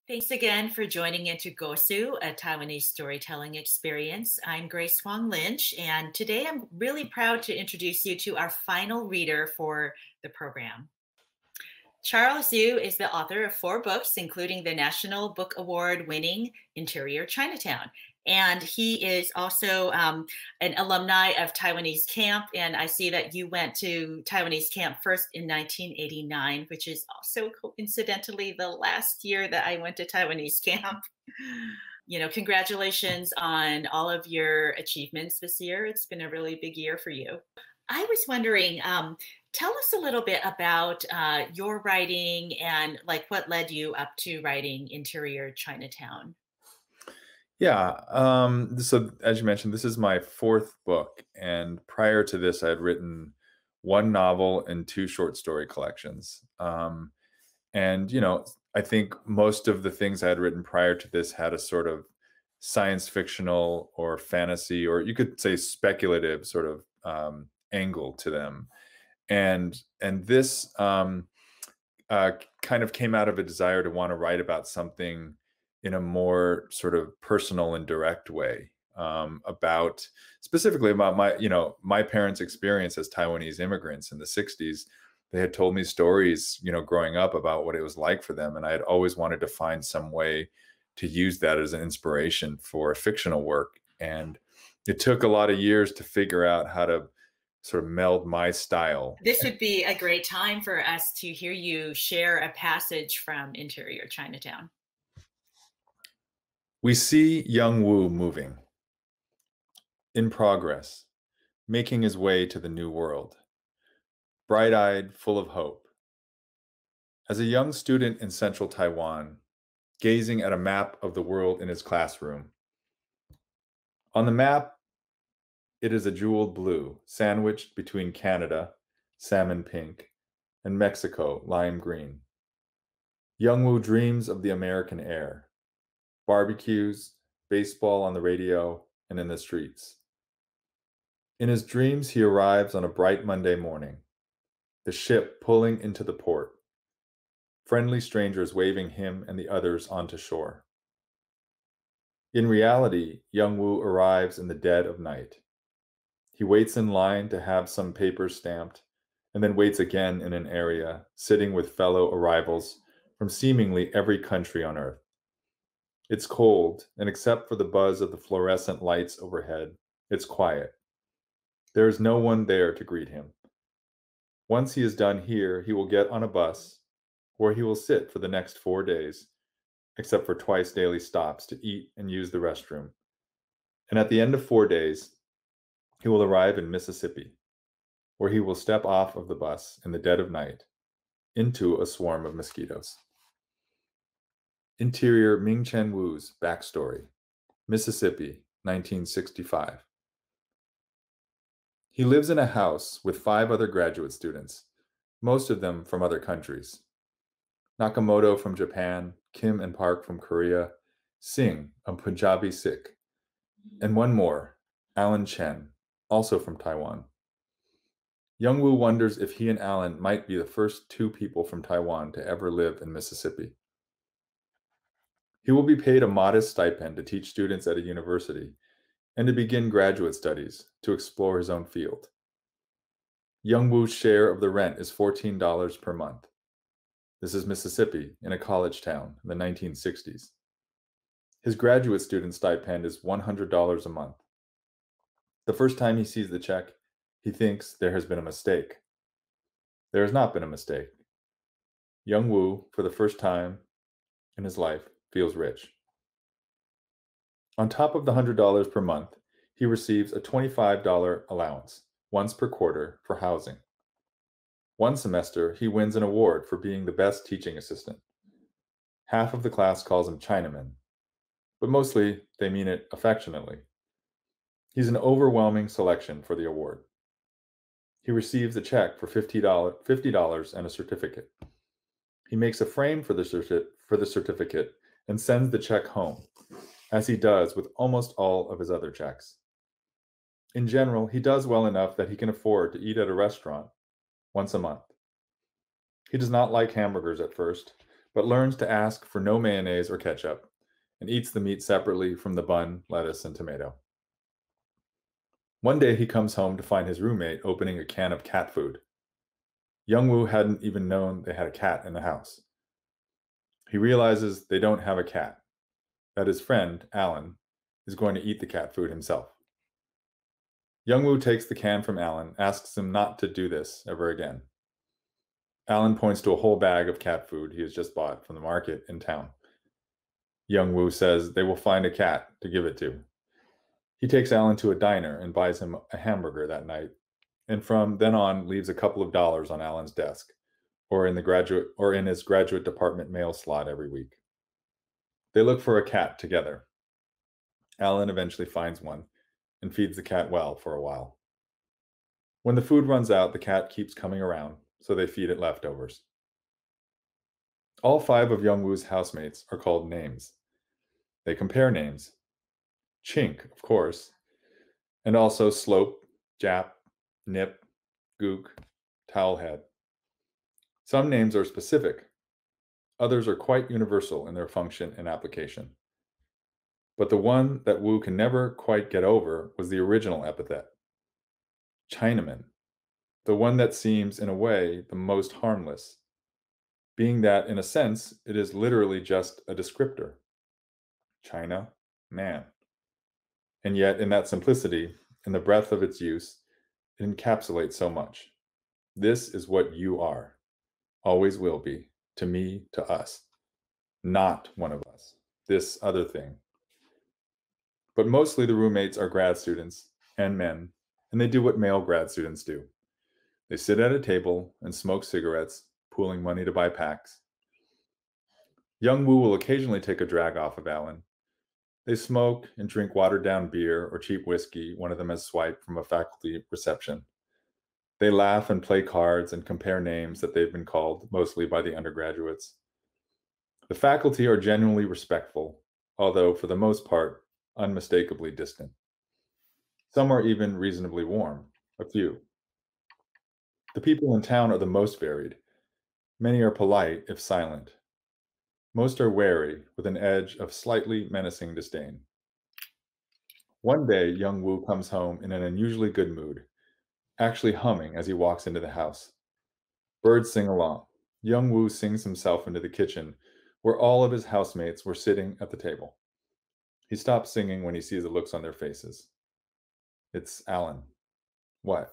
Thanks again for joining into Kòo-sū, a Taiwanese storytelling experience. I'm Grace Wong Lynch, and today I'm really proud to introduce you to our final reader for the program. Charles Yu is the author of 4 books, including the National Book Award winning Interior Chinatown. And he is also an alumni of Taiwanese camp. And I see that you went to Taiwanese camp first in 1989, which is also coincidentally the last year that I went to Taiwanese camp. Congratulations on all of your achievements this year. It's been a really big year for you. I was wondering, tell us a little bit about your writing and what led you up to writing Interior Chinatown. Yeah. So as you mentioned, this is my 4th book. And prior to this, I had written 1 novel and 2 short story collections. I think most of the things I had written prior to this had a sort of science fictional or fantasy, or you could say speculative sort of angle to them. And this kind of came out of a desire to want to write about something in a more sort of personal and direct way, specifically about my parents' experience as Taiwanese immigrants in the 60s. They had told me stories, growing up about what it was like for them. And I had always wanted to find some way to use that as an inspiration for a fictional work. And it took a lot of years to figure out how to sort of meld my style. This would be a great time for us to hear you share a passage from Interior Chinatown. We see young Wu moving, in progress, making his way to the new world, bright-eyed, full of hope. As a young student in central Taiwan, gazing at a map of the world in his classroom. On the map, it is a jeweled blue, sandwiched between Canada, salmon pink, and Mexico, lime green. Young Wu dreams of the American air. Barbecues, baseball on the radio, and in the streets. In his dreams, he arrives on a bright Monday morning, the ship pulling into the port, friendly strangers waving him and the others onto shore. In reality, young Wu arrives in the dead of night. He waits in line to have some papers stamped, and then waits again in an area, sitting with fellow arrivals from seemingly every country on earth. It's cold, and except for the buzz of the fluorescent lights overhead, it's quiet. There is no one there to greet him. Once he is done here, he will get on a bus, where he will sit for the next 4 days, except for twice daily stops to eat and use the restroom. And at the end of 4 days, he will arrive in Mississippi, where he will step off of the bus in the dead of night into a swarm of mosquitoes. Interior Ming Chen Wu's backstory, Mississippi, 1965. He lives in a house with 5 other graduate students, most of them from other countries. Nakamoto from Japan, Kim and Park from Korea, Singh, a Punjabi Sikh, and one more, Alan Chen, also from Taiwan. Young Wu wonders if he and Alan might be the first 2 people from Taiwan to ever live in Mississippi. He will be paid a modest stipend to teach students at a university and to begin graduate studies to explore his own field. Young Wu's share of the rent is $14 per month. This is Mississippi, in a college town in the 1960s. His graduate student stipend is $100 a month. The first time he sees the check, he thinks there has been a mistake. There has not been a mistake. Young Wu, for the first time in his life, feels rich. On top of the $100 per month, he receives a $25 allowance, once per quarter, for housing. One semester, he wins an award for being the best teaching assistant. Half of the class calls him Chinaman, but mostly they mean it affectionately. He's an overwhelming selection for the award. He receives a check for $50 and a certificate. He makes a frame for the certificate and sends the check home, as he does with almost all of his other checks. In general, he does well enough that he can afford to eat at a restaurant once a month. He does not like hamburgers at first, but learns to ask for no mayonnaise or ketchup and eats the meat separately from the bun, lettuce, and tomato. One day he comes home to find his roommate opening a can of cat food. Young Woo hadn't even known they had a cat in the house. He realizes they don't have a cat, that his friend, Alan, is going to eat the cat food himself. Young Woo takes the can from Alan, asks him not to do this ever again. Alan points to a whole bag of cat food he has just bought from the market in town. Young Woo says they will find a cat to give it to. He takes Alan to a diner and buys him a hamburger that night, and from then on leaves a couple of dollars on Alan's desk, or in his graduate department mail slot every week. They look for a cat together. Alan eventually finds one and feeds the cat well for a while. When the food runs out, the cat keeps coming around, so they feed it leftovers. All 5 of Young Woo's housemates are called names. They compare names. Chink, of course, and also Slope, Jap, Nip, Gook, Towelhead. Some names are specific. Others are quite universal in their function and application. But the one that Woo can never quite get over was the original epithet, Chinaman, the one that seems, in a way, the most harmless, being that, in a sense, it is literally just a descriptor. China, man. And yet, in that simplicity, in the breadth of its use, it encapsulates so much. This is what you are, always will be, to me, to us. Not one of us, this other thing. But mostly the roommates are grad students and men, and they do what male grad students do. They sit at a table and smoke cigarettes, pooling money to buy packs. Young Woo will occasionally take a drag off of Alan. They smoke and drink watered down beer or cheap whiskey one of them has swiped from a faculty reception. They laugh and play cards and compare names that they've been called, mostly by the undergraduates. The faculty are genuinely respectful, although for the most part, unmistakably distant. Some are even reasonably warm, a few. The people in town are the most varied. Many are polite, if silent. Most are wary, with an edge of slightly menacing disdain. One day, young Woo comes home in an unusually good mood, actually humming as he walks into the house. Birds sing along. Young Woo sings himself into the kitchen, where all of his housemates were sitting at the table. He stops singing when he sees the looks on their faces. It's Alan. What?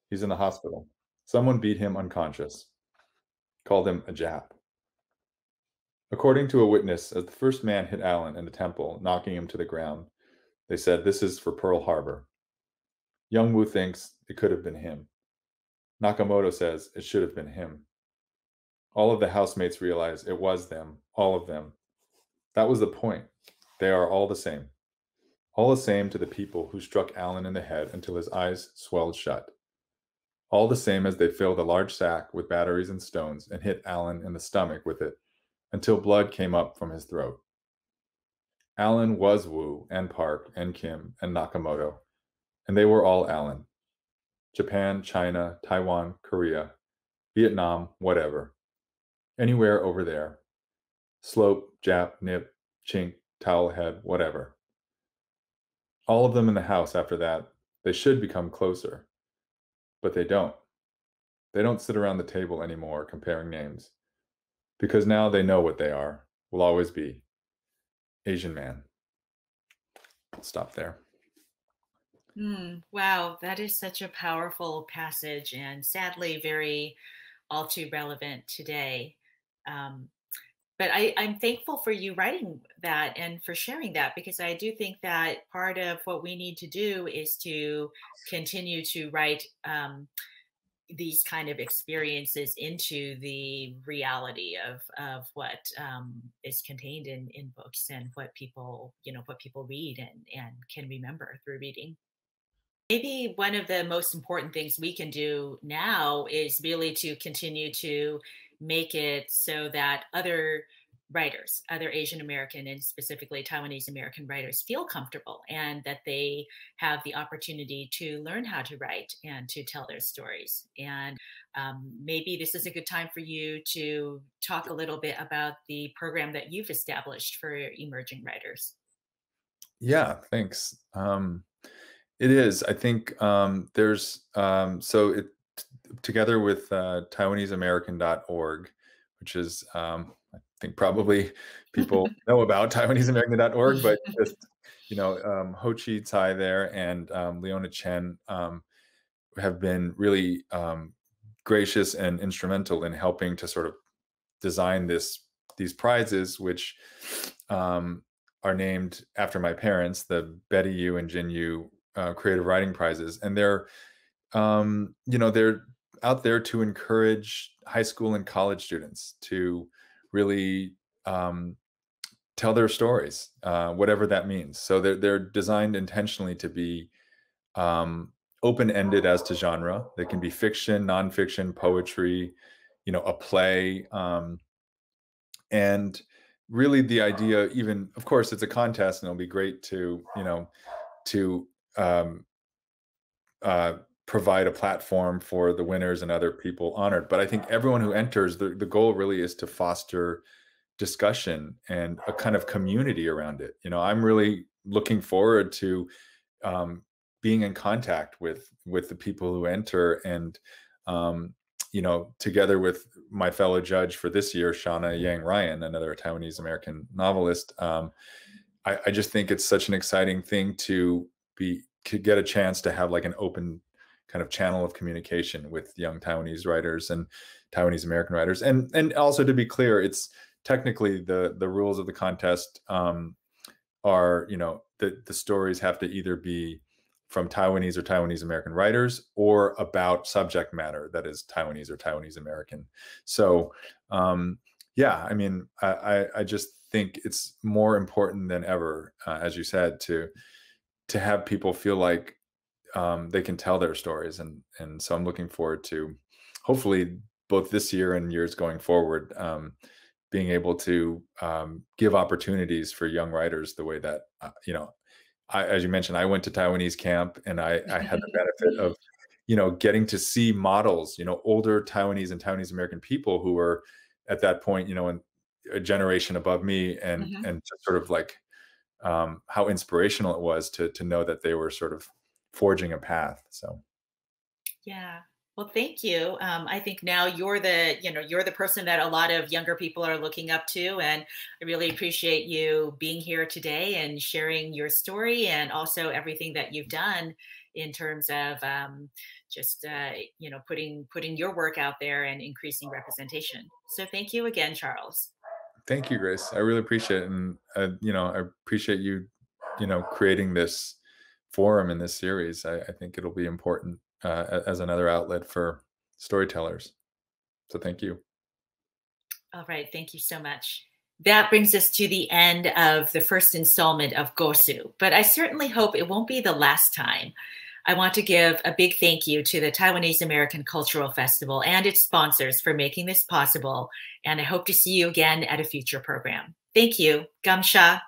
He's in the hospital. Someone beat him unconscious. Called him a Jap. According to a witness, as the first man hit Alan in the temple, knocking him to the ground, they said, "This is for Pearl Harbor." Young Woo thinks it could have been him. Nakamoto says it should have been him. All of the housemates realize it was them, all of them. That was the point. They are all the same. All the same to the people who struck Alan in the head until his eyes swelled shut. All the same as they filled a large sack with batteries and stones and hit Alan in the stomach with it until blood came up from his throat. Alan was Woo and Park and Kim and Nakamoto, and they were all Alan. Japan, China, Taiwan, Korea, Vietnam, whatever. Anywhere over there. Slope, Jap, Nip, Chink, Towelhead, whatever. All of them in the house after that, they should become closer. But they don't. They don't sit around the table anymore comparing names. Because now they know what they are, will always be. Asian man. I'll stop there. Wow, that is such a powerful passage and sadly very all too relevant today. Um, but I'm thankful for you writing that and for sharing that because I do think that part of what we need to do is to continue to write these kind of experiences into the reality of what is contained in books and what people what people read and can remember through reading. Maybe one of the most important things we can do now is really to continue to make it so that other writers, other Asian American and specifically Taiwanese American writers feel comfortable and that they have the opportunity to learn how to write and to tell their stories. And maybe this is a good time for you to talk a little bit about the program that you've established for emerging writers. Yeah, thanks. It is. I think there's so it together with TaiwaneseAmerican.org, which is I think probably people know about TaiwaneseAmerican.org, but just Ho Chi Tsai there and Leona Chen have been really gracious and instrumental in helping to sort of design these prizes, which are named after my parents, the Betty Yu and Jin Yu creative writing prizes, and they're out there to encourage high school and college students to really tell their stories, whatever that means. So they're designed intentionally to be open-ended as to genre. They can be fiction, nonfiction, poetry, a play, and really the idea. Even of course, it's a contest, and it'll be great to to um, provide a platform for the winners and other people honored. But I think everyone who enters, the goal really is to foster discussion and a kind of community around it. I'm really looking forward to um, being in contact with the people who enter, and together with my fellow judge for this year, Shauna Yang Ryan, another Taiwanese American novelist. I just think it's such an exciting thing to get a chance to have like an open kind of channel of communication with young Taiwanese writers and Taiwanese American writers, and also to be clear, it's technically the rules of the contest are the stories have to either be from Taiwanese or Taiwanese American writers or about subject matter that is Taiwanese or Taiwanese American. So yeah, I mean, I just think it's more important than ever, as you said, to have people feel like they can tell their stories, and so I'm looking forward to hopefully both this year and years going forward, being able to give opportunities for young writers the way that as you mentioned, I went to Taiwanese camp, and I had the benefit of getting to see models, older Taiwanese and Taiwanese American people who were at that point, in a generation above me, and Mhm. just sort of like how inspirational it was to know that they were sort of forging a path. So Yeah. Well, thank you. I think now you're the person that a lot of younger people are looking up to, and I really appreciate you being here today and sharing your story and also everything that you've done in terms of just putting your work out there and increasing representation. So thank you again, Charles. thank you, Grace. I really appreciate it, and I appreciate you, creating this forum in this series. I think it'll be important as another outlet for storytellers. So thank you. All right, thank you so much. That brings us to the end of the first installment of Kòo-sū, but I certainly hope it won't be the last time. I want to give a big thank you to the Taiwanese American Cultural Festival and its sponsors for making this possible, and I hope to see you again at a future program. Thank you. Gamsha.